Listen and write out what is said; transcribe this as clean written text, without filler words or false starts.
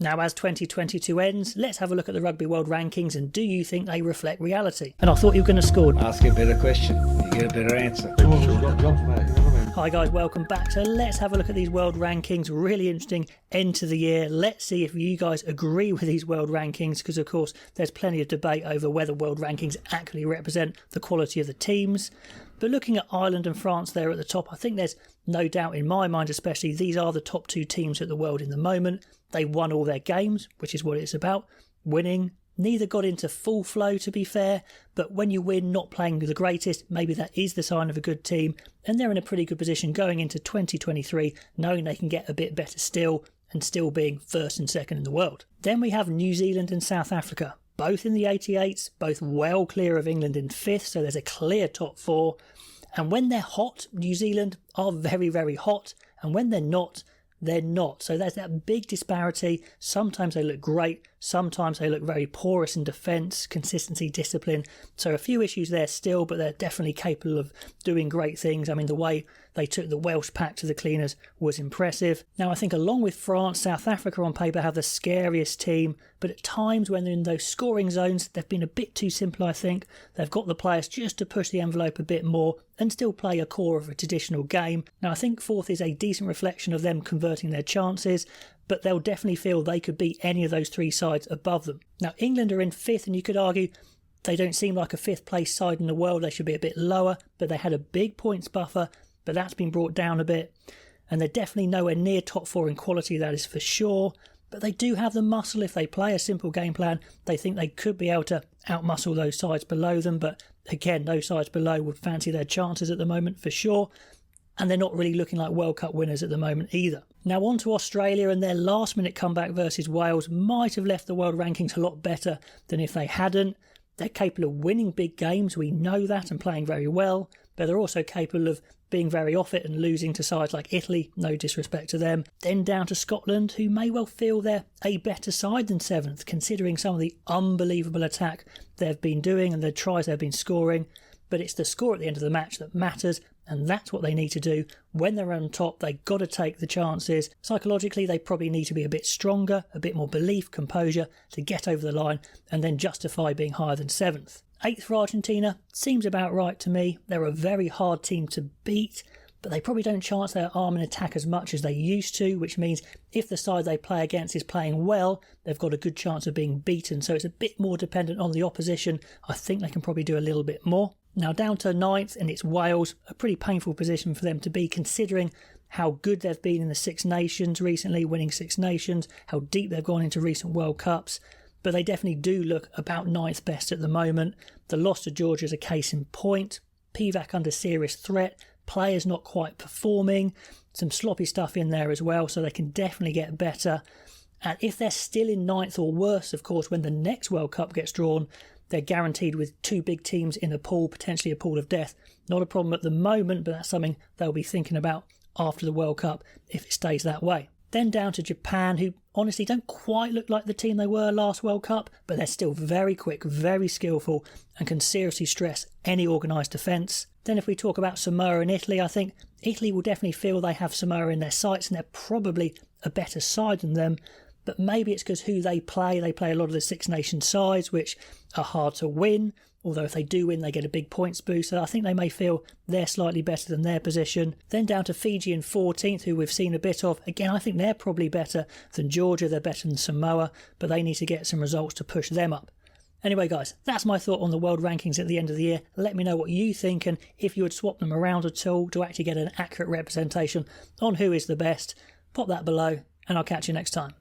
Now, as 2022 ends, let's have a look at the Rugby World Rankings, and do you think they reflect reality? And I thought you were going to score. Ask a better question, you get a better answer. Hi guys, welcome back. So let's have a look at these world rankings. Really interesting end to the year. Let's see if you guys agree with these world rankings, because of course there's plenty of debate over whether world rankings actually represent the quality of the teams. But looking at Ireland and France there at the top, I think there's no doubt in my mind especially, these are the top two teams at the world in the moment. They won all their games, which is what it's about, winning. Neither got into full flow, to be fair, but when you win not playing the greatest, maybe that is the sign of a good team, and they're in a pretty good position going into 2023, knowing they can get a bit better still, and still being first and second in the world. Then we have New Zealand and South Africa, both in the 88s, both well clear of England in 5th, so there's a clear top 4. And when they're hot, New Zealand are very, very hot, and when they're not, they're not. So there's that big disparity. Sometimes they look great, sometimes they look very porous in defence, consistency, discipline. So a few issues there still, but they're definitely capable of doing great things. I mean, the way they took the Welsh pack to the cleaners was impressive. Now, I think along with France, South Africa on paper have the scariest team, but at times when they're in those scoring zones, they've been a bit too simple, I think. They've got the players just to push the envelope a bit more and still play a core of a traditional game. Now, I think 4th is a decent reflection of them converting their chances, but they'll definitely feel they could beat any of those 3 sides above them. Now, England are in 5th, and you could argue they don't seem like a 5th place side in the world. They should be a bit lower, but they had a big points buffer, but that's been brought down a bit. And they're definitely nowhere near top 4 in quality, that is for sure. But they do have the muscle. If they play a simple game plan, they think they could be able to outmuscle those sides below them. But again, those sides below would fancy their chances at the moment for sure. And they're not really looking like World Cup winners at the moment either. Now on to Australia, and their last minute comeback versus Wales might have left the world rankings a lot better than if they hadn't. They're capable of winning big games, we know that, and playing very well, but they're also capable of being very off it and losing to sides like Italy, no disrespect to them. Then down to Scotland, who may well feel they're a better side than 7th, considering some of the unbelievable attack they've been doing and the tries they've been scoring. But it's the score at the end of the match that matters, and that's what they need to do. When they're on top, they've got to take the chances. Psychologically, they probably need to be a bit stronger, a bit more belief, composure to get over the line and then justify being higher than 7th. 8th for Argentina seems about right to me. They're a very hard team to beat, but they probably don't chance their arm in attack as much as they used to, which means if the side they play against is playing well, they've got a good chance of being beaten. So it's a bit more dependent on the opposition. I think they can probably do a little bit more. Now down to 9th, and it's Wales, a pretty painful position for them to be, considering how good they've been in the Six Nations recently, winning Six Nations, how deep they've gone into recent World Cups. But they definitely do look about 9th best at the moment. The loss to Georgia is a case in point. Pivac under serious threat. Players not quite performing. Some sloppy stuff in there as well, so they can definitely get better. And if they're still in 9th or worse, of course, when the next World Cup gets drawn, they're guaranteed with 2 big teams in a pool, potentially a pool of death. Not a problem at the moment, but that's something they'll be thinking about after the World Cup if it stays that way. Then down to Japan, who honestly don't quite look like the team they were last World Cup, but they're still very quick, very skillful, and can seriously stress any organised defence. Then if we talk about Samoa and Italy, I think Italy will definitely feel they have Samoa in their sights, and they're probably a better side than them. But maybe it's because who they play a lot of the Six Nations sides, which are hard to win. Although if they do win, they get a big points boost. So I think they may feel they're slightly better than their position. Then down to Fiji in 14th, who we've seen a bit of. Again, I think they're probably better than Georgia. They're better than Samoa, but they need to get some results to push them up. Anyway, guys, that's my thought on the world rankings at the end of the year. Let me know what you think, and if you would swap them around at all to actually get an accurate representation on who is the best. Pop that below, and I'll catch you next time.